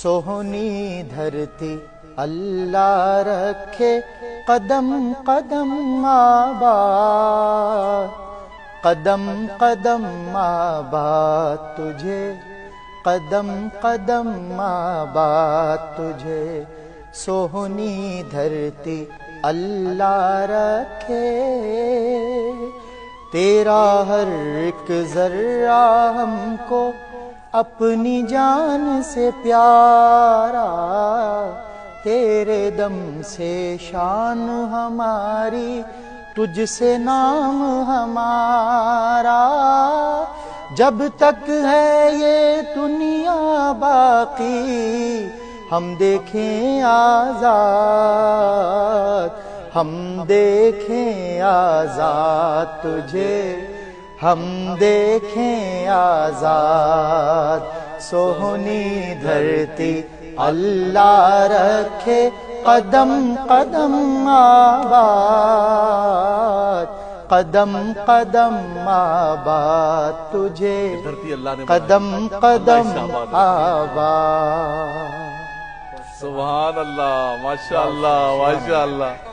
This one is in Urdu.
سوہنی دھرتی اللہ رکھے قدم قدم آباد، قدم قدم آباد تجھے، قدم قدم آباد تجھے، سوہنی دھرتی اللہ رکھے، تیرا ہر ایک ذرہ ہم کو اپنی جان سے پیارا، تیرے دم سے شان ہماری، تجھ سے نام ہمارا، جب تک ہے یہ دنیا باقی ہم دیکھیں آزاد، ہم دیکھیں آزاد تجھے، ہم دیکھیں آزاد، سوہنی دھرتی اللہ رکھے قدم قدم آباد، قدم قدم آباد تجھے، قدم قدم آباد۔ سبحان اللہ، ماشاء اللہ، ماشاء اللہ۔